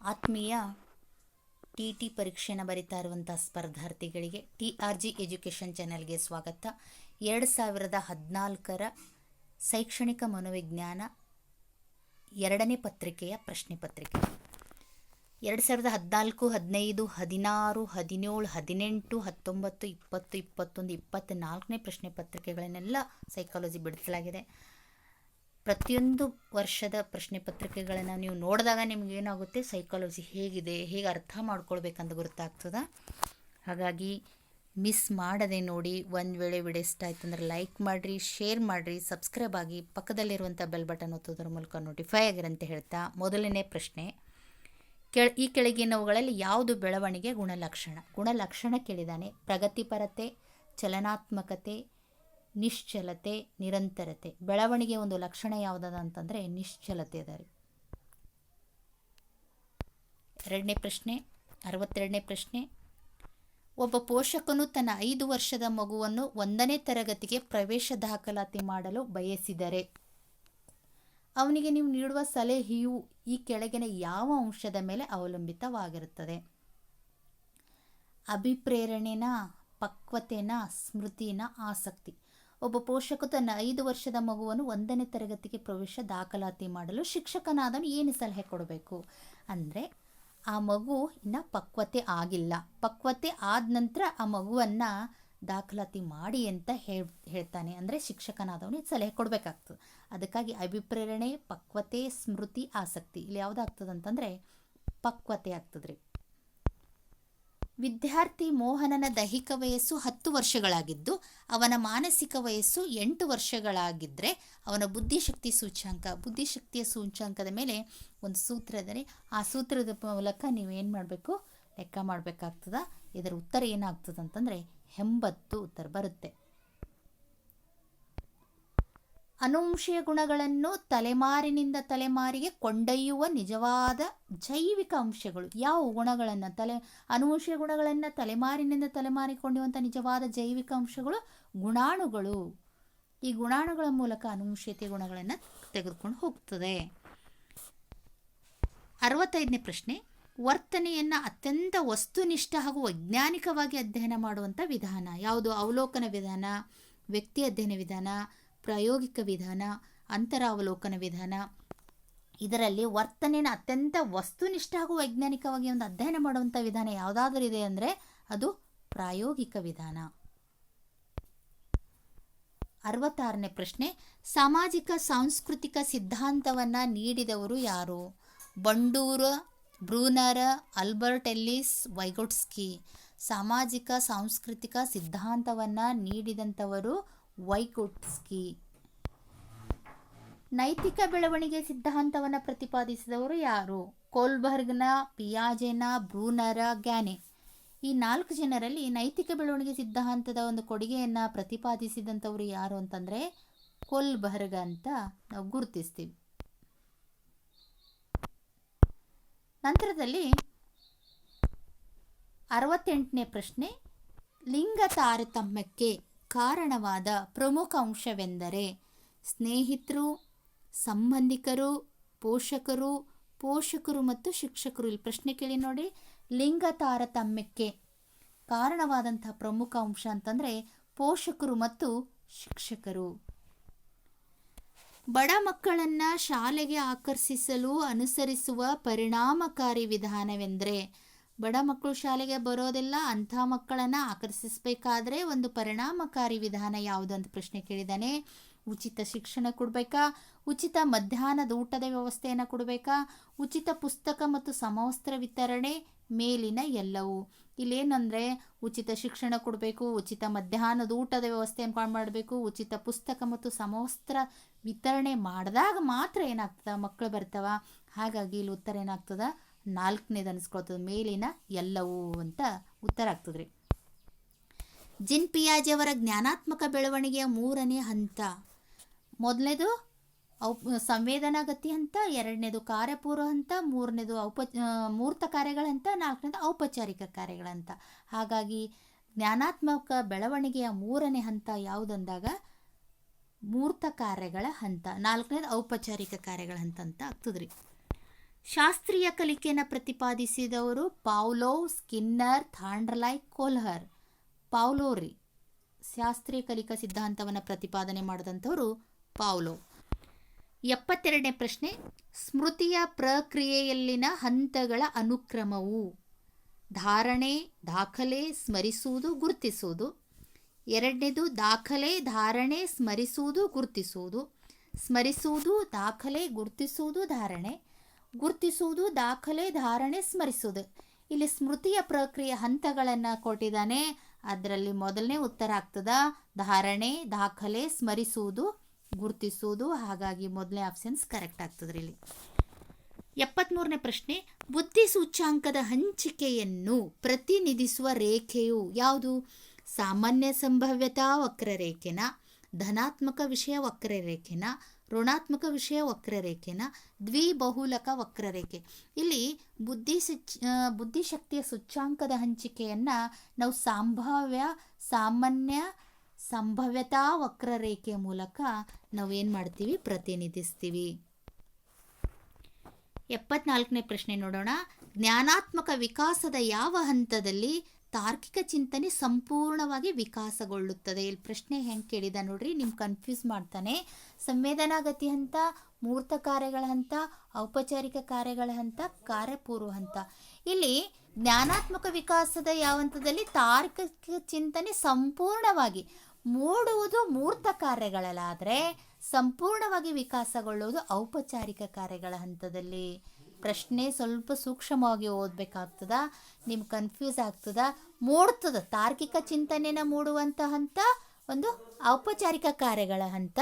ಆತ್ಮೀಯ ಟಿ ಪರೀಕ್ಷೆನ ಬರಿತಾ ಇರುವಂಥ ಸ್ಪರ್ಧಾರ್ಥಿಗಳಿಗೆ TRG ಎಜುಕೇಷನ್ ಚಾನೆಲ್ಗೆ ಸ್ವಾಗತ. 2014 ಶೈಕ್ಷಣಿಕ ಮನೋವಿಜ್ಞಾನ 2ನೇ ಪತ್ರಿಕೆಯ ಪ್ರಶ್ನೆ ಪತ್ರಿಕೆ. 2014, 15, 16, 17, 18, 19, 20, 21, 24ನೇ ಪ್ರಶ್ನೆ ಪತ್ರಿಕೆಗಳನ್ನೆಲ್ಲ ಸೈಕಾಲಜಿ ಬಿಡಿಸಲಾಗಿದೆ. ಪ್ರತಿಯೊಂದು ವರ್ಷದ ಪ್ರಶ್ನೆ ಪತ್ರಿಕೆಗಳನ್ನು ನೀವು ನೋಡಿದಾಗ ನಿಮಗೇನಾಗುತ್ತೆ, ಸೈಕಾಲಜಿ ಹೇಗಿದೆ, ಹೇಗೆ ಅರ್ಥ ಮಾಡ್ಕೊಳ್ಬೇಕಂತ ಗೊತ್ತಾಗ್ತದೆ. ಹಾಗಾಗಿ ಮಿಸ್ ಮಾಡದೆ ನೋಡಿ. ಒಂದು ವೇಳೆ ವಿಡಿಯೋ ಇಷ್ಟ ಆಯ್ತು ಅಂದರೆ ಲೈಕ್ ಮಾಡಿರಿ, ಶೇರ್ ಮಾಡಿರಿ, ಸಬ್ಸ್ಕ್ರೈಬ್ ಆಗಿ, ಪಕ್ಕದಲ್ಲಿರುವಂಥ ಬೆಲ್ ಬಟನ್ ಒತ್ತೋದ್ರ ಮೂಲಕ ನೋಟಿಫೈ ಆಗಿರಂತ ಹೇಳ್ತಾ, ಮೊದಲನೇ ಪ್ರಶ್ನೆ, ಈ ಕೆಳಗಿನವುಗಳಲ್ಲಿ ಯಾವುದು ಬೆಳವಣಿಗೆ ಗುಣಲಕ್ಷಣ ಕೇಳಿದ್ದಾನೆ. ಪ್ರಗತಿಪರತೆ, ಚಲನಾತ್ಮಕತೆ, ನಿಶ್ಚಲತೆ, ನಿರಂತರತೆ. ಬೆಳವಣಿಗೆ ಒಂದು ಲಕ್ಷಣ ಯಾವುದದ ಅಂತಂದರೆ ನಿಶ್ಚಲತೆ ಅದ ರೀ. 2ನೇ ಪ್ರಶ್ನೆ, 62ನೇ ಪ್ರಶ್ನೆ, ಒಬ್ಬ ಪೋಷಕನು ತನ್ನ 5 ವರ್ಷದ ಮಗುವನ್ನು 1ನೇ ತರಗತಿಗೆ ಪ್ರವೇಶ ದಾಖಲಾತಿ ಮಾಡಲು ಬಯಸಿದರೆ ಅವನಿಗೆ ನೀವು ನೀಡುವ ಸಲಹೆಯು ಈ ಕೆಳಗಿನ ಯಾವ ಅಂಶದ ಮೇಲೆ ಅವಲಂಬಿತವಾಗಿರುತ್ತದೆ? ಅಭಿಪ್ರೇರಣೆನ, ಪಕ್ವತೆನ, ಸ್ಮೃತಿನ, ಆಸಕ್ತಿ. ಒಬ್ಬ ಪೋಷಕ ತನ್ನ 5 ವರ್ಷದ ಮಗುವನ್ನು 1ನೇ ತರಗತಿಗೆ ಪ್ರವೇಶ ದಾಖಲಾತಿ ಮಾಡಲು ಶಿಕ್ಷಕನಾದವನು ಏನು ಸಲಹೆ ಕೊಡಬೇಕು ಅಂದರೆ, ಆ ಮಗು ಇನ್ನು ಪಕ್ವತೆ ಆಗಿಲ್ಲ, ಪಕ್ವತೆ ಆದ ನಂತರ ಆ ಮಗುವನ್ನು ದಾಖಲಾತಿ ಮಾಡಿ ಅಂತ ಹೇಳ್ತಾನೆ. ಅಂದರೆ ಶಿಕ್ಷಕನಾದವನು ಸಲಹೆ ಕೊಡಬೇಕಾಗ್ತದೆ. ಅದಕ್ಕಾಗಿ ಅಭಿಪ್ರೇರಣೆ, ಪಕ್ವತೆ, ಸ್ಮೃತಿ, ಆಸಕ್ತಿ. ಇಲ್ಲಿ ಯಾವುದಾಗ್ತದೆ ಅಂತಂದರೆ ಪಕ್ವತೆ ಆಗ್ತದೆ ರೀ. ವಿದ್ಯಾರ್ಥಿ ಮೋಹನನ ದೈಹಿಕ ವಯಸ್ಸು 10 ವರ್ಷಗಳಾಗಿದ್ದು ಅವನ ಮಾನಸಿಕ ವಯಸ್ಸು 8 ವರ್ಷಗಳಾಗಿದ್ದರೆ ಅವನ ಬುದ್ಧಿಶಕ್ತಿಯ ಸೂಚ್ಯಂಕದ ಮೇಲೆ ಒಂದು ಸೂತ್ರ ಇದೆ. ಆ ಸೂತ್ರದ ಮೂಲಕ ನೀವೇನು ಮಾಡಬೇಕು, ಲೆಕ್ಕ ಮಾಡಬೇಕಾಗ್ತದ. ಇದರ ಉತ್ತರ ಏನಾಗ್ತದೆ ಅಂತಂದರೆ 80 ಉತ್ತರ ಬರುತ್ತೆ. ಅನುವಂಶೀಯ ಗುಣಗಳನ್ನು ತಲೆಮಾರಿನಿಂದ ತಲೆಮಾರಿಗೆ ಕೊಂಡೊಯ್ಯುವ ನಿಜವಾದ ಜೈವಿಕ ಅಂಶಗಳು ಯಾವ ಗುಣಗಳನ್ನು? ಅನುವಂಶೀಯ ಗುಣಗಳನ್ನು ತಲೆಮಾರಿನಿಂದ ತಲೆಮಾರಿಗೆ ಕೊಂಡೊಯ್ಯುವಂಥ ನಿಜವಾದ ಜೈವಿಕ ಅಂಶಗಳು ಗುಣಾಣುಗಳು. ಈ ಗುಣಾಣುಗಳ ಮೂಲಕ ಅನುವಂಶೀಯತೆ ಗುಣಗಳನ್ನು ತೆಗೆದುಕೊಂಡು ಹೋಗ್ತದೆ. 65ನೇ ಪ್ರಶ್ನೆ, ವರ್ತನೆಯನ್ನು ಅತ್ಯಂತ ವಸ್ತುನಿಷ್ಠ ಹಾಗೂ ವೈಜ್ಞಾನಿಕವಾಗಿ ಅಧ್ಯಯನ ಮಾಡುವಂಥ ವಿಧಾನ ಯಾವುದು? ಅವಲೋಕನ ವಿಧಾನ, ವ್ಯಕ್ತಿ ಅಧ್ಯಯನ ವಿಧಾನ, ಪ್ರಾಯೋಗಿಕ ವಿಧಾನ, ಅಂತರಾವಲೋಕನ ವಿಧಾನ. ಇದರಲ್ಲಿ ವರ್ತನೆಯನ್ನು ಅತ್ಯಂತ ವಸ್ತುನಿಷ್ಠ ಹಾಗೂ ವೈಜ್ಞಾನಿಕವಾಗಿ ಒಂದು ಅಧ್ಯಯನ ಮಾಡುವಂಥ ವಿಧಾನ ಯಾವುದಾದ್ರೂ ಇದೆ ಅಂದರೆ ಅದು ಪ್ರಾಯೋಗಿಕ ವಿಧಾನ. 66ನೇ ಪ್ರಶ್ನೆ, ಸಾಮಾಜಿಕ ಸಾಂಸ್ಕೃತಿಕ ಸಿದ್ಧಾಂತವನ್ನು ನೀಡಿದವರು ಯಾರು? Bandura, Bruner, Albert Ellis, Vygotsky. ಸಾಮಾಜಿಕ ಸಾಂಸ್ಕೃತಿಕ ಸಿದ್ಧಾಂತವನ್ನು ನೀಡಿದಂಥವರು ವೈಗೋಟ್ಸ್ಕಿ. ನೈತಿಕ ಬೆಳವಣಿಗೆ ಸಿದ್ಧಾಂತವನ್ನು ಪ್ರತಿಪಾದಿಸಿದವರು ಯಾರು? ಕೋಲ್ಬರ್ಗ್ನ, ಪಿಯಾಜೆನ, ಬ್ರೂನರ, ಗ್ಯಾನೆ. ಈ 4 ಜನರಲ್ಲಿ ನೈತಿಕ ಬೆಳವಣಿಗೆ ಸಿದ್ಧಾಂತದ ಒಂದು ಕೊಡುಗೆಯನ್ನು ಪ್ರತಿಪಾದಿಸಿದಂಥವರು ಯಾರು ಅಂತಂದರೆ ಕೋಲ್ಬರ್ಗ್ ಅಂತ ನಾವು ಗುರುತಿಸ್ತೀವಿ. ನಂತರದಲ್ಲಿ 68ನೇ ಪ್ರಶ್ನೆ, ಲಿಂಗ ತಾರತಮ್ಯಕ್ಕೆ ಕಾರಣವಾದ ಪ್ರಮುಖ ಅಂಶವೆಂದರೆ ಸ್ನೇಹಿತರು, ಸಂಬಂಧಿಕರು, ಪೋಷಕರು ಮತ್ತು ಶಿಕ್ಷಕರು. ಇಲ್ಲಿ ಪ್ರಶ್ನೆ ಕೇಳಿ ನೋಡಿ. ಲಿಂಗ ತಾರತಮ್ಯಕ್ಕೆ ಕಾರಣವಾದಂಥ ಪ್ರಮುಖ ಅಂಶ ಅಂತಂದರೆ ಪೋಷಕರು ಮತ್ತು ಶಿಕ್ಷಕರು. ಬಡ ಮಕ್ಕಳನ್ನು ಶಾಲೆಗೆ ಆಕರ್ಷಿಸಲು ಅನುಸರಿಸುವ ಪರಿಣಾಮಕಾರಿ ವಿಧಾನವೆಂದರೆ, ಬಡ ಮಕ್ಕಳು ಶಾಲೆಗೆ ಬರೋದಿಲ್ಲ, ಅಂಥ ಮಕ್ಕಳನ್ನು ಆಕರ್ಷಿಸಬೇಕಾದ್ರೆ ಒಂದು ಪರಿಣಾಮಕಾರಿ ವಿಧಾನ ಯಾವುದು ಅಂತ ಪ್ರಶ್ನೆ ಕೇಳಿದ್ದಾನೆ. ಉಚಿತ ಶಿಕ್ಷಣ ಕೊಡಬೇಕಾ, ಉಚಿತ ಮಧ್ಯಾಹ್ನದ ಊಟದ ವ್ಯವಸ್ಥೆಯನ್ನು ಕೊಡಬೇಕಾ, ಉಚಿತ ಪುಸ್ತಕ ಮತ್ತು ಸಮವಸ್ತ್ರ ವಿತರಣೆ, ಮೇಲಿನ ಎಲ್ಲವೂ. ಇಲ್ಲೇನಂದರೆ ಉಚಿತ ಶಿಕ್ಷಣ ಕೊಡಬೇಕು, ಉಚಿತ ಮಧ್ಯಾಹ್ನದ ಊಟದ ವ್ಯವಸ್ಥೆಯನ್ನು ಮಾಡಬೇಕು, ಉಚಿತ ಪುಸ್ತಕ ಮತ್ತು ಸಮವಸ್ತ್ರ ವಿತರಣೆ ಮಾಡಿದಾಗ ಮಾತ್ರ ಏನಾಗ್ತದೆ, ಮಕ್ಕಳು ಬರ್ತಾವ. ಹಾಗಾಗಿ ಇಲ್ಲಿ ಉತ್ತರ ಏನಾಗ್ತದೆ, 4ನೇದು ಅನಿಸ್ಕೊಳ್ತದೆ, ಮೇಲಿನ ಎಲ್ಲವೂ ಅಂತ ಉತ್ತರ ಆಗ್ತದೆ ರೀ. ಜಿನ್ ಪಿಯಾಜೆಯವರ ಜ್ಞಾನಾತ್ಮಕ ಬೆಳವಣಿಗೆಯ 3ನೇ ಹಂತ. ಮೊದಲನೇದು ಸಂವೇದನಾಗತಿ ಹಂತ, 2ನೇದು ಕಾರ್ಯಪೂರ್ವ ಹಂತ, 3ನೇದು ಮೂರ್ತ ಕಾರ್ಯಗಳ ಹಂತ, 4ನೇದು ಔಪಚಾರಿಕ ಕಾರ್ಯಗಳ ಹಂತ. ಹಾಗಾಗಿ ಜ್ಞಾನಾತ್ಮಕ ಬೆಳವಣಿಗೆಯ 3ನೇ ಹಂತ ಯಾವುದಂದಾಗ ಮೂರ್ತ ಕಾರ್ಯಗಳ ಹಂತ, 4ನೇದು ಔಪಚಾರಿಕ ಕಾರ್ಯಗಳ ಹಂತ ಅಂತ ಆಗ್ತದೆ ರೀ. ಶಾಸ್ತ್ರೀಯ ಕಲಿಕೆಯನ್ನು ಪ್ರತಿಪಾದಿಸಿದವರು ಪಾವ್ಲೋವ್, ಸ್ಕಿನ್ನರ್, ಥಾಂಡರ್ಲೈ, ಕೋಲ್ಹರ್. ಪಾವ್ಲೋರಿ ಶಾಸ್ತ್ರೀಯ ಕಲಿಕಾ ಸಿದ್ಧಾಂತವನ್ನು ಪ್ರತಿಪಾದನೆ ಮಾಡಿದಂಥವರು ಪಾವ್ಲೋವ್. 72ನೇ ಪ್ರಶ್ನೆ, ಸ್ಮೃತಿಯ ಪ್ರಕ್ರಿಯೆಯಲ್ಲಿನ ಹಂತಗಳ ಅನುಕ್ರಮವು ಧಾರಣೆ, ದಾಖಲೆ, ಸ್ಮರಿಸುವುದು, ಗುರುತಿಸುವುದು. ಎರಡನೇದು ದಾಖಲೆ, ಧಾರಣೆ, ಸ್ಮರಿಸುವುದು, ಗುರುತಿಸುವುದು. ಸ್ಮರಿಸುವುದು, ದಾಖಲೆ, ಗುರುತಿಸುವುದು, ಧಾರಣೆ. ಗುರುತಿಸುವುದು, ದಾಖಲೆ, ಧಾರಣೆ, ಸ್ಮರಿಸುವುದು. ಇಲ್ಲಿ ಸ್ಮೃತಿಯ ಪ್ರಕ್ರಿಯೆ ಹಂತಗಳನ್ನು ಕೊಟ್ಟಿದ್ದಾನೆ. ಅದರಲ್ಲಿ ಮೊದಲನೇ ಉತ್ತರ ಆಗ್ತದ ಧಾರಣೆ, ದಾಖಲೆ, ಸ್ಮರಿಸುವುದು, ಗುರುತಿಸುವುದು. ಹಾಗಾಗಿ ಮೊದಲನೇ ಆಪ್ಷನ್ಸ್ ಕರೆಕ್ಟ್ ಆಗ್ತದ್ರಿ ಇಲ್ಲಿ. 73ನೇ ಪ್ರಶ್ನೆ, ಬುದ್ಧಿ ಸೂಚ್ಯಾಂಕದ ಹಂಚಿಕೆಯನ್ನು ಪ್ರತಿನಿಧಿಸುವ ರೇಖೆಯು ಯಾವುದು? ಸಾಮಾನ್ಯ ಸಂಭಾವ್ಯತಾ ವಕ್ರರೇಖೆನ, ಧನಾತ್ಮಕ ವಿಷಯ ವಕ್ರರೇಖೆನ, ಋಣಾತ್ಮಕ ವಿಷಯ ವಕ್ರರೇಖೆನ, ದ್ವಿಬಹುಲಕ ವಕ್ರರೇಖೆ. ಇಲ್ಲಿ ಬುದ್ಧಿಶಕ್ತಿಯ ಸೂಚ್ಯಾಂಕದ ಹಂಚಿಕೆಯನ್ನು ನಾವು ಸಾಮಾನ್ಯ ಸಂಭಾವ್ಯತಾ ವಕ್ರರೇಖೆಯ ಮೂಲಕ ನಾವು ಏನು ಮಾಡ್ತೀವಿ? ಪ್ರತಿನಿಧಿಸ್ತೀವಿ. 74ನೇ ಪ್ರಶ್ನೆ ನೋಡೋಣ. ಜ್ಞಾನಾತ್ಮಕ ವಿಕಾಸದ ಯಾವ ಹಂತದಲ್ಲಿ ತಾರ್ಕಿಕ ಚಿಂತನೆ ಸಂಪೂರ್ಣವಾಗಿ ವಿಕಾಸಗೊಳ್ಳುತ್ತದೆ? ಇಲ್ಲಿ ಪ್ರಶ್ನೆ ಹೆಂಗೆ ಕೇಳಿದ ನೋಡ್ರಿ, ನಿಮ್ಗೆ ಕನ್ಫ್ಯೂಸ್ ಮಾಡ್ತಾನೆ. ಸಂವೇದನಾಗತಿ ಹಂತ, ಮೂರ್ತ ಕಾರ್ಯಗಳ ಹಂತ, ಔಪಚಾರಿಕ ಕಾರ್ಯಗಳ ಹಂತ, ಕಾರ್ಯಪೂರ್ವ ಹಂತ. ಇಲ್ಲಿ ಜ್ಞಾನಾತ್ಮಕ ವಿಕಾಸದ ಯಾವ ಹಂತದಲ್ಲಿ ತಾರ್ಕಿಕ ಚಿಂತನೆ ಸಂಪೂರ್ಣವಾಗಿ ಮೂಡುವುದು ಮೂರ್ತ ಕಾರ್ಯಗಳಲ್ಲಾದರೆ ಸಂಪೂರ್ಣವಾಗಿ ವಿಕಾಸಗೊಳ್ಳುವುದು ಔಪಚಾರಿಕ ಕಾರ್ಯಗಳ ಹಂತದಲ್ಲಿ. ಪ್ರಶ್ನೆ ಸ್ವಲ್ಪ ಸೂಕ್ಷ್ಮವಾಗಿ ಓದಬೇಕಾಗ್ತದ, ನಿಮ್ಗೆ ಕನ್ಫ್ಯೂಸ್ ಆಗ್ತದ. ಮೂಡ್ತದ ತಾರ್ಕಿಕ ಚಿಂತನೆನ ಮೂಡುವಂಥ ಹಂತ ಒಂದು ಔಪಚಾರಿಕ ಕಾರ್ಯಗಳ ಹಂತ,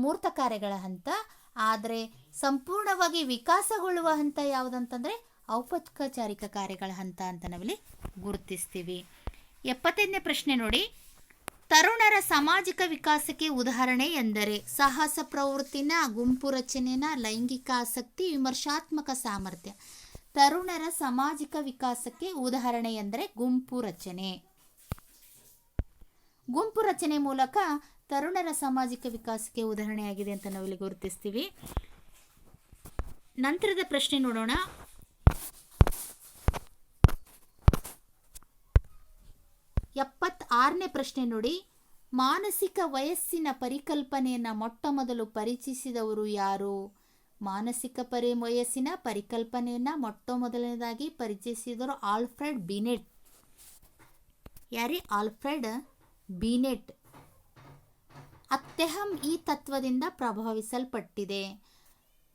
ಮೂರ್ತ ಕಾರ್ಯಗಳ ಹಂತ. ಆದರೆ ಸಂಪೂರ್ಣವಾಗಿ ವಿಕಾಸಗೊಳ್ಳುವ ಹಂತ ಯಾವುದಂತಂದರೆ ಔಪಚಾರಿಕ ಕಾರ್ಯಗಳ ಹಂತ ಅಂತ ನಾವಿಲ್ಲಿ ಗುರುತಿಸ್ತೀವಿ. 75ನೇ ಪ್ರಶ್ನೆ ನೋಡಿ, ತರುಣರ ಸಾಮಾಜಿಕ ವಿಕಾಸಕ್ಕೆ ಉದಾಹರಣೆ ಎಂದರೆ ಸಾಹಸ ಪ್ರವೃತ್ತಿನ, ಗುಂಪು ರಚನೆನ, ಲೈಂಗಿಕ ಆಸಕ್ತಿ, ವಿಮರ್ಶಾತ್ಮಕ ಸಾಮರ್ಥ್ಯ. ತರುಣರ ಸಾಮಾಜಿಕ ವಿಕಾಸಕ್ಕೆ ಉದಾಹರಣೆ ಎಂದರೆ ಗುಂಪು ರಚನೆ. ಗುಂಪು ರಚನೆ ಮೂಲಕ ತರುಣರ ಸಾಮಾಜಿಕ ವಿಕಾಸಕ್ಕೆ ಉದಾಹರಣೆಯಾಗಿದೆ ಅಂತ ನಾವಿಲ್ಲಿ ಗುರುತಿಸ್ತೀವಿ. ನಂತರದ ಪ್ರಶ್ನೆ ನೋಡೋಣ. 76ನೇ ಪ್ರಶ್ನೆ ನೋಡಿ, ಮಾನಸಿಕ ವಯಸ್ಸಿನ ಪರಿಕಲ್ಪನೆಯನ್ನು ಮೊಟ್ಟ ಮೊದಲು ಪರಿಚಯಿಸಿದವರು ಯಾರು? ಮಾನಸಿಕ ವಯಸ್ಸಿನ ಪರಿಕಲ್ಪನೆಯನ್ನು ಮೊಟ್ಟ ಮೊದಲನೇದಾಗಿ ಪರಿಚಯಿಸಿದವರು ಆಲ್ಫ್ರೆಡ್ ಬಿನೆಟ್. ಯಾರೇ? ಆಲ್ಫ್ರೆಡ್ ಬಿನೆಟ್. ಅತ್ಯಹಂ ಈ ತತ್ವದಿಂದ ಪ್ರಭಾವಿಸಲ್ಪಟ್ಟಿದೆ.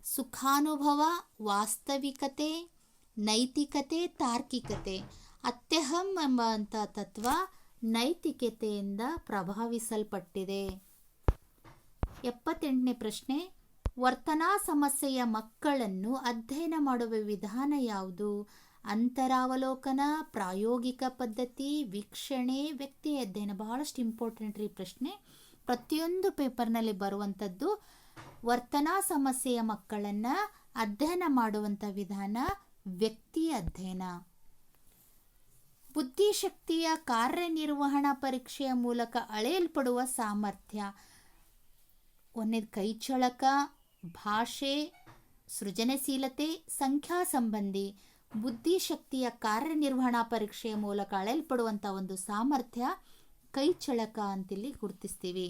ಸುಖಾನುಭವ, ವಾಸ್ತವಿಕತೆ, ನೈತಿಕತೆ, ತಾರ್ಕಿಕತೆ. ಅತ್ಯಹಂ ಎಂಬಂಥ ತತ್ವ ನೈತಿಕತೆಯಿಂದ ಪ್ರಭಾವಿಸಲ್ಪಟ್ಟಿದೆ. 78ನೇ ಪ್ರಶ್ನೆ, ವರ್ತನಾ ಸಮಸ್ಯೆಯ ಮಕ್ಕಳನ್ನು ಅಧ್ಯಯನ ಮಾಡುವ ವಿಧಾನ ಯಾವುದು? ಅಂತರಾವಲೋಕನ, ಪ್ರಾಯೋಗಿಕ ಪದ್ಧತಿ, ವೀಕ್ಷಣೆ, ವ್ಯಕ್ತಿ ಅಧ್ಯಯನ. ಬಹಳಷ್ಟು ಇಂಪಾರ್ಟೆಂಟ್ ರೀ ಪ್ರಶ್ನೆ, ಪ್ರತಿಯೊಂದು ಪೇಪರ್ನಲ್ಲಿ ಬರುವಂಥದ್ದು. ವರ್ತನಾ ಸಮಸ್ಯೆಯ ಮಕ್ಕಳನ್ನು ಅಧ್ಯಯನ ಮಾಡುವಂಥ ವಿಧಾನ ವ್ಯಕ್ತಿ ಅಧ್ಯಯನ. ಬುದ್ಧಿಶಕ್ತಿಯ ಕಾರ್ಯನಿರ್ವಹಣಾ ಪರೀಕ್ಷೆಯ ಮೂಲಕ ಅಳೆಯಲ್ಪಡುವ ಸಾಮರ್ಥ್ಯ. ಒಂದನೇದು ಕೈಚಳಕ, ಭಾಷೆ, ಸೃಜನಶೀಲತೆ, ಸಂಖ್ಯಾ ಸಂಬಂಧಿ. ಬುದ್ಧಿಶಕ್ತಿಯ ಕಾರ್ಯನಿರ್ವಹಣಾ ಪರೀಕ್ಷೆಯ ಮೂಲಕ ಅಳೆಯಲ್ಪಡುವಂಥ ಒಂದು ಸಾಮರ್ಥ್ಯ ಕೈಚಳಕ ಅಂತಿಲ್ಲಿ ಗುರುತಿಸ್ತೀವಿ.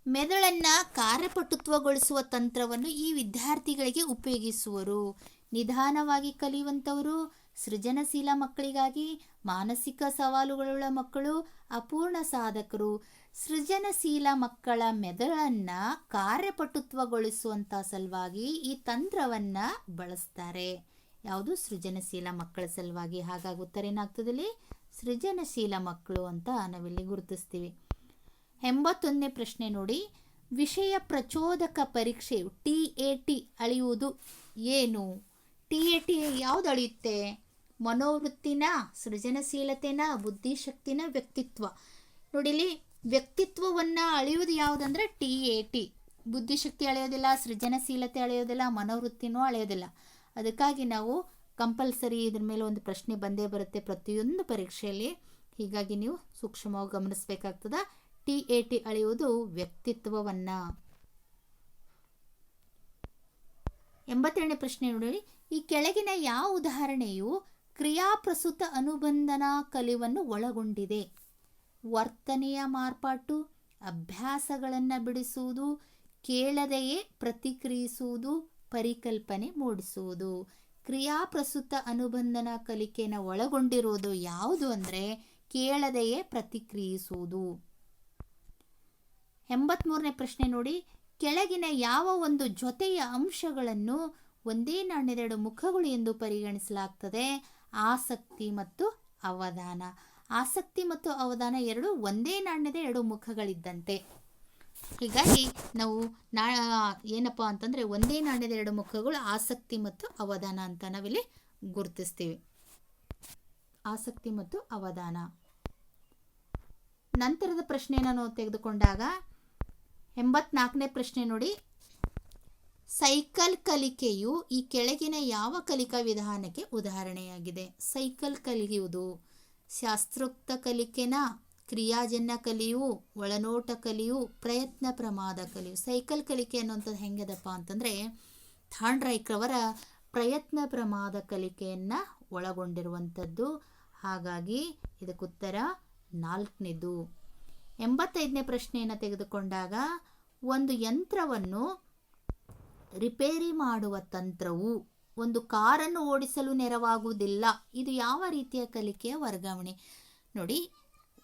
ಮೆದುಳನ್ನು ಕಾರ್ಯಪಟುತ್ವಗೊಳಿಸುವ ತಂತ್ರವನ್ನು ಈ ವಿದ್ಯಾರ್ಥಿಗಳಿಗೆ ಉಪಯೋಗಿಸುವರು. ನಿಧಾನವಾಗಿ ಕಲಿಯುವಂಥವರು, ಸೃಜನಶೀಲ ಮಕ್ಕಳಿಗಾಗಿ, ಮಾನಸಿಕ ಸವಾಲುಗಳುಳ್ಳ ಮಕ್ಕಳು, ಅಪೂರ್ಣ ಸಾಧಕರು. ಸೃಜನಶೀಲ ಮಕ್ಕಳ ಮೆದುಳನ್ನು ಕಾರ್ಯಪಟುತ್ವಗೊಳಿಸುವಂಥ ಸಲುವಾಗಿ ಈ ತಂತ್ರವನ್ನು ಬಳಸ್ತಾರೆ. ಯಾವುದು? ಸೃಜನಶೀಲ ಮಕ್ಕಳ ಸಲುವಾಗಿ. ಹಾಗಾಗಿ ಉತ್ತರ ಏನಾಗ್ತದಲ್ಲಿ? ಸೃಜನಶೀಲ ಮಕ್ಕಳು ಅಂತ ನಾವಿಲ್ಲಿ ಗುರುತಿಸ್ತೀವಿ. 81ನೇ ಪ್ರಶ್ನೆ ನೋಡಿ, ವಿಷಯ ಪ್ರಚೋದಕ ಪರೀಕ್ಷೆಯು TAT ಅಳೆಯುವುದು ಏನು? TAT ಯಾವುದು ಅಳೆಯುತ್ತೆ? ಮನೋವೃತ್ತಿನ, ಸೃಜನಶೀಲತೆನ, ಬುದ್ಧಿಶಕ್ತಿನ, ವ್ಯಕ್ತಿತ್ವ. ನೋಡಿಲಿ, ವ್ಯಕ್ತಿತ್ವವನ್ನು ಅಳೆಯುವುದು ಯಾವುದಂದ್ರೆ TAT. ಬುದ್ಧಿಶಕ್ತಿ ಅಳೆಯೋದಿಲ್ಲ, ಸೃಜನಶೀಲತೆ ಅಳೆಯೋದಿಲ್ಲ, ಮನೋವೃತ್ತಿನೂ ಅಳೆಯೋದಿಲ್ಲ. ಅದಕ್ಕಾಗಿ ನಾವು ಕಂಪಲ್ಸರಿ ಇದ್ರ ಮೇಲೆ ಒಂದು ಪ್ರಶ್ನೆ ಬಂದೇ ಬರುತ್ತೆ ಪ್ರತಿಯೊಂದು ಪರೀಕ್ಷೆಯಲ್ಲಿ. ಹೀಗಾಗಿ ನೀವು ಸೂಕ್ಷ್ಮವಾಗಿ ಗಮನಿಸಬೇಕಾಗ್ತದೆ. TAT ಅಳೆಯುವುದು ವ್ಯಕ್ತಿತ್ವವನ್ನು. 87ನೇ ಪ್ರಶ್ನೆ ನೋಡಿ, ಈ ಕೆಳಗಿನ ಯಾವ ಉದಾಹರಣೆಯು ಕ್ರಿಯಾಪ್ರಸ್ತುತ ಅನುಬಂಧನ ಕಲಿವನ್ನು ಒಳಗೊಂಡಿದೆ? ವರ್ತನೆಯ ಮಾರ್ಪಾಟು, ಅಭ್ಯಾಸಗಳನ್ನು ಬಿಡಿಸುವುದು, ಕೇಳದೆಯೇ ಪ್ರತಿಕ್ರಿಯಿಸುವುದು, ಪರಿಕಲ್ಪನೆ ಮೂಡಿಸುವುದು. ಕ್ರಿಯಾಪ್ರಸ್ತುತ ಅನುಬಂಧನ ಕಲಿಕೆಯನ್ನು ಒಳಗೊಂಡಿರುವುದು ಯಾವುದು ಅಂದರೆ ಕೇಳದೆಯೇ ಪ್ರತಿಕ್ರಿಯಿಸುವುದು. 83ನೇ ಪ್ರಶ್ನೆ ನೋಡಿ, ಕೆಳಗಿನ ಯಾವ ಒಂದು ಜೊತೆಯ ಅಂಶಗಳನ್ನು ಒಂದೇ ನಾಣ್ಯದ ಎರಡು ಮುಖಗಳು ಎಂದು ಪರಿಗಣಿಸಲಾಗ್ತದೆ? ಆಸಕ್ತಿ ಮತ್ತು ಅವಧಾನ. ಆಸಕ್ತಿ ಮತ್ತು ಅವಧಾನ ಎರಡು ಒಂದೇ ನಾಣ್ಯದ ಎರಡು ಮುಖಗಳಿದ್ದಂತೆ. ಹೀಗಾಗಿ ನಾವು ಏನಪ್ಪ ಅಂತಂದರೆ ಒಂದೇ ನಾಣ್ಯದ ಎರಡು ಮುಖಗಳು ಆಸಕ್ತಿ ಮತ್ತು ಅವಧಾನ ಅಂತ ನಾವಿಲ್ಲಿ ಗುರುತಿಸ್ತೀವಿ. ಆಸಕ್ತಿ ಮತ್ತು ಅವಧಾನ. ನಂತರದ ಪ್ರಶ್ನೆಯನ್ನು ನಾವು ತೆಗೆದುಕೊಂಡಾಗ 84ನೇ ಪ್ರಶ್ನೆ ನೋಡಿ, ಸೈಕಲ್ ಕಲಿಕೆಯು ಈ ಕೆಳಗಿನ ಯಾವ ಕಲಿಕಾ ವಿಧಾನಕ್ಕೆ ಉದಾಹರಣೆಯಾಗಿದೆ? ಸೈಕಲ್ ಕಲಿಯುವುದು ಶಾಸ್ತ್ರೋಕ್ತ ಕಲಿಕೆನ, ಕ್ರಿಯಾಜನ್ಯ ಕಲಿಯು, ಒಳನೋಟ ಕಲಿಯು, ಪ್ರಯತ್ನ ಪ್ರಮಾದ ಕಲಿಯು. ಸೈಕಲ್ ಕಲಿಕೆ ಅನ್ನುವಂಥದ್ದು ಹೆಂಗದಪ್ಪ ಅಂತಂದರೆ ಥಾಂಡ್ರೈಕ್ರವರ ಪ್ರಯತ್ನ ಪ್ರಮಾದ ಕಲಿಕೆಯನ್ನು ಒಳಗೊಂಡಿರುವಂಥದ್ದು. ಹಾಗಾಗಿ ಇದಕ್ಕುತ್ತರ 4ನೇದು. 85ನೇ ಪ್ರಶ್ನೆಯನ್ನು ತೆಗೆದುಕೊಂಡಾಗ, ಒಂದು ಯಂತ್ರವನ್ನು ರಿಪೇರಿ ಮಾಡುವ ತಂತ್ರವು ಒಂದು ಕಾರನ್ನು ಓಡಿಸಲು ನೆರವಾಗುವುದಿಲ್ಲ. ಇದು ಯಾವ ರೀತಿಯ ಕಲಿಕೆಯ ವರ್ಗಾವಣೆ? ನೋಡಿ,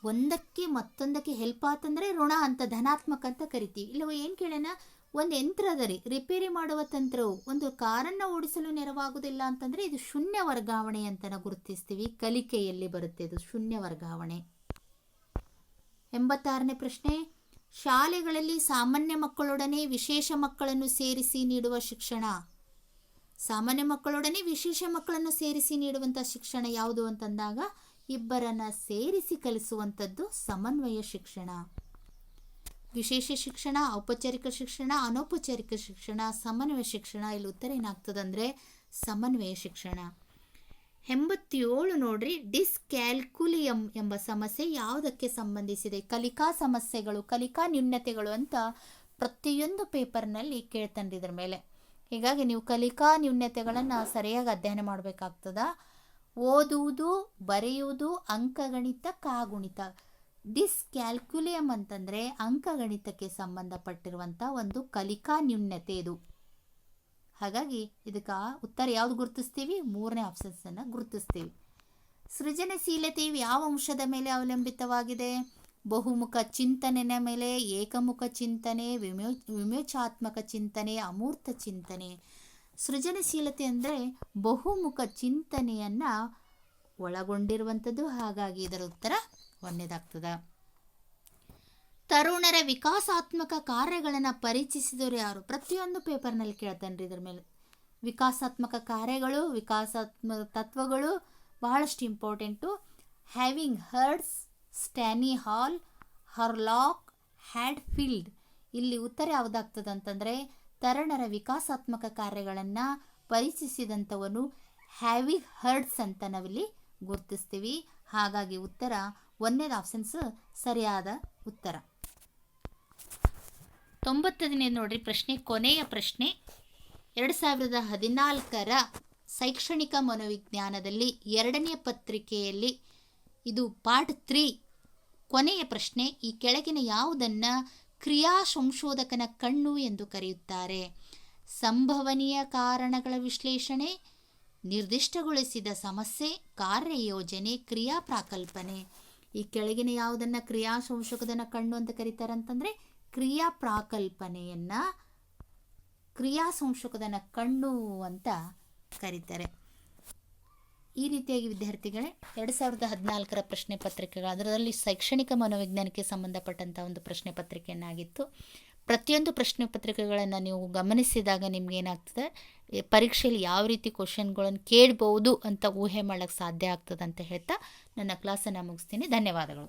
ಒಂದಕ್ಕೆ ಮತ್ತೊಂದಕ್ಕೆ ಹೆಲ್ಪ್ ಆತಂದರೆ ಋಣ ಅಂತ, ಧನಾತ್ಮಕ ಅಂತ ಕರಿತೀವಿ. ಇಲ್ಲವ ಏನು ಕೇಳೋಣ, ಒಂದು ಯಂತ್ರದರಿ ರಿಪೇರಿ ಮಾಡುವ ತಂತ್ರವು ಒಂದು ಕಾರನ್ನು ಓಡಿಸಲು ನೆರವಾಗುವುದಿಲ್ಲ ಅಂತಂದರೆ ಇದು ಶೂನ್ಯ ವರ್ಗಾವಣೆ ಅಂತ ನಾವು ಗುರುತಿಸ್ತೀವಿ. ಕಲಿಕೆಯಲ್ಲಿ ಬರುತ್ತೆ ಇದು ಶೂನ್ಯ ವರ್ಗಾವಣೆ. 86ನೇ ಪ್ರಶ್ನೆ, ಶಾಲೆಗಳಲ್ಲಿ ಸಾಮಾನ್ಯ ಮಕ್ಕಳೊಡನೆ ವಿಶೇಷ ಮಕ್ಕಳನ್ನು ಸೇರಿಸಿ ನೀಡುವ ಶಿಕ್ಷಣ. ಸಾಮಾನ್ಯ ಮಕ್ಕಳೊಡನೆ ವಿಶೇಷ ಮಕ್ಕಳನ್ನು ಸೇರಿಸಿ ನೀಡುವಂಥ ಶಿಕ್ಷಣ ಯಾವುದು ಅಂತಂದಾಗ ಇಬ್ಬರನ್ನ ಸೇರಿಸಿ ಕಲಿಸುವಂಥದ್ದು ಸಮನ್ವಯ ಶಿಕ್ಷಣ. ವಿಶೇಷ ಶಿಕ್ಷಣ, ಔಪಚಾರಿಕ ಶಿಕ್ಷಣ, ಅನೌಪಚಾರಿಕ ಶಿಕ್ಷಣ, ಸಮನ್ವಯ ಶಿಕ್ಷಣ. ಇಲ್ಲಿ ಉತ್ತರ ಏನಾಗ್ತದಂದರೆ ಸಮನ್ವಯ ಶಿಕ್ಷಣ. 87 ನೋಡ್ರಿ, ಡಿಸ್ಕ್ಯಾಲ್ಕುಲಿಯಂ ಎಂಬ ಸಮಸ್ಯೆ ಯಾವುದಕ್ಕೆ ಸಂಬಂಧಿಸಿದೆ? ಕಲಿಕಾ ಸಮಸ್ಯೆಗಳು, ಕಲಿಕಾ ನ್ಯೂನತೆಗಳು ಅಂತ ಪ್ರತಿಯೊಂದು ಪೇಪರ್ನಲ್ಲಿ ಕೇಳ್ತಾನೆ ಇದ್ರ ಮೇಲೆ. ಹೀಗಾಗಿ ನೀವು ಕಲಿಕಾ ನ್ಯೂನತೆಗಳನ್ನು ಸರಿಯಾಗಿ ಅಧ್ಯಯನ ಮಾಡಬೇಕಾಗ್ತದ. ಓದುವುದು, ಬರೆಯುವುದು, ಅಂಕಗಣಿತ, ಕಾಗುಣಿತ. ಡಿಸ್ಕ್ಯಾಲ್ಕುಲಿಯಂ ಅಂತಂದರೆ ಅಂಕಗಣಿತಕ್ಕೆ ಸಂಬಂಧಪಟ್ಟಿರುವಂಥ ಒಂದು ಕಲಿಕಾ ನ್ಯೂನತೆ ಇದು. ಹಾಗಾಗಿ ಇದಕ್ಕೆ ಉತ್ತರ ಯಾವುದು ಗುರುತಿಸ್ತೀವಿ? 3ನೇ ಆಪ್ಷನ್ಸನ್ನು ಗುರುತಿಸ್ತೀವಿ. ಸೃಜನಶೀಲತೆಯು ಯಾವ ಅಂಶದ ಮೇಲೆ ಅವಲಂಬಿತವಾಗಿದೆ? ಬಹುಮುಖ ಚಿಂತನೆಯ ಮೇಲೆ, ಏಕಮುಖ ಚಿಂತನೆ, ವಿಮೋಚಾತ್ಮಕ ಚಿಂತನೆ, ಅಮೂರ್ತ ಚಿಂತನೆ. ಸೃಜನಶೀಲತೆ ಅಂದರೆ ಬಹುಮುಖ ಚಿಂತನೆಯನ್ನು ಒಳಗೊಂಡಿರುವಂಥದ್ದು. ಹಾಗಾಗಿ ಇದರ ಉತ್ತರ 1ನೇದಾಗ್ತದೆ. ತರುಣರ ವಿಕಾಸಾತ್ಮಕ ಕಾರ್ಯಗಳನ್ನು ಪರಿಚಯಿಸಿದವರು ಯಾರು? ಪ್ರತಿಯೊಂದು ಪೇಪರ್ನಲ್ಲಿ ಕೇಳ್ತಾನೆ ರೀ ಇದ್ರ ಮೇಲೆ. ವಿಕಾಸಾತ್ಮಕ ಕಾರ್ಯಗಳು, ವಿಕಾಸಾತ್ಮಕ ತತ್ವಗಳು ಬಹಳಷ್ಟು ಇಂಪಾರ್ಟೆಂಟು. ಹ್ಯಾವಿಂಗ್ ಹರ್ಡ್ಸ್, ಸ್ಟ್ಯಾನಿ ಹಾಲ್, ಹರ್ಲಾಕ್, ಹ್ಯಾಡ್ಫೀಲ್ಡ್. ಇಲ್ಲಿ ಉತ್ತರ ಯಾವುದಾಗ್ತದೆ ಅಂತಂದರೆ ತರುಣರ ವಿಕಾಸಾತ್ಮಕ ಕಾರ್ಯಗಳನ್ನು ಪರಿಚಯಿಸಿದಂಥವನು ಹ್ಯಾವಿಂಗ್ ಹರ್ಡ್ಸ್ ಅಂತ ನಾವಿಲ್ಲಿ ಗುರುತಿಸ್ತೀವಿ. ಹಾಗಾಗಿ ಉತ್ತರ 1ನೇದು ಆಪ್ಷನ್ಸ್ ಸರಿಯಾದ ಉತ್ತರ. 90ನೇ ನೋಡ್ರಿ ಪ್ರಶ್ನೆ, ಕೊನೆಯ ಪ್ರಶ್ನೆ. 2014ರ ಶೈಕ್ಷಣಿಕ ಮನೋವಿಜ್ಞಾನದಲ್ಲಿ 2ನೇ ಪತ್ರಿಕೆಯಲ್ಲಿ ಇದು ಪಾರ್ಟ್ 3 ಕೊನೆಯ ಪ್ರಶ್ನೆ. ಈ ಕೆಳಗಿನ ಯಾವುದನ್ನು ಕ್ರಿಯಾ ಸಂಶೋಧಕನ ಕಣ್ಣು ಎಂದು ಕರೆಯುತ್ತಾರೆ? ಸಂಭವನೀಯ ಕಾರಣಗಳ ವಿಶ್ಲೇಷಣೆ, ನಿರ್ದಿಷ್ಟಗೊಳಿಸಿದ ಸಮಸ್ಯೆ, ಕಾರ್ಯಯೋಜನೆ, ಕ್ರಿಯಾ ಪ್ರಾಕಲ್ಪನೆ. ಈ ಕೆಳಗಿನ ಯಾವುದನ್ನು ಕ್ರಿಯಾ ಸಂಶೋಧಕನ ಕಣ್ಣು ಅಂತ ಕರೀತಾರೆ ಅಂತಂದರೆ ಕ್ರಿಯಾ ಪ್ರಾಕಲ್ಪನೆಯನ್ನು ಕ್ರಿಯಾ ಸಂಶೋಧಕನ ಕಣ್ಣು ಅಂತ ಕರೀತಾರೆ. ಈ ರೀತಿಯಾಗಿ ವಿದ್ಯಾರ್ಥಿಗಳೇ 2014ರ ಪ್ರಶ್ನೆ ಪತ್ರಿಕೆಗಳು, ಅದರಲ್ಲಿ ಶೈಕ್ಷಣಿಕ ಮನೋವಿಜ್ಞಾನಕ್ಕೆ ಸಂಬಂಧಪಟ್ಟಂಥ ಒಂದು ಪ್ರಶ್ನೆ ಪತ್ರಿಕೆಯನ್ನಾಗಿತ್ತು. ಪ್ರತಿಯೊಂದು ಪ್ರಶ್ನೆ ಪತ್ರಿಕೆಗಳನ್ನು ನೀವು ಗಮನಿಸಿದಾಗ ನಿಮ್ಗೇನಾಗ್ತದೆ, ಪರೀಕ್ಷೆಯಲ್ಲಿ ಯಾವ ರೀತಿ ಕ್ವಶನ್ಗಳನ್ನು ಕೇಳ್ಬೋದು ಅಂತ ಊಹೆ ಮಾಡೋಕ್ಕೆ ಸಾಧ್ಯ ಆಗ್ತದೆ ಅಂತ ಹೇಳ್ತಾ ನನ್ನ ಕ್ಲಾಸನ್ನು ಮುಗಿಸ್ತೀನಿ. ಧನ್ಯವಾದಗಳು.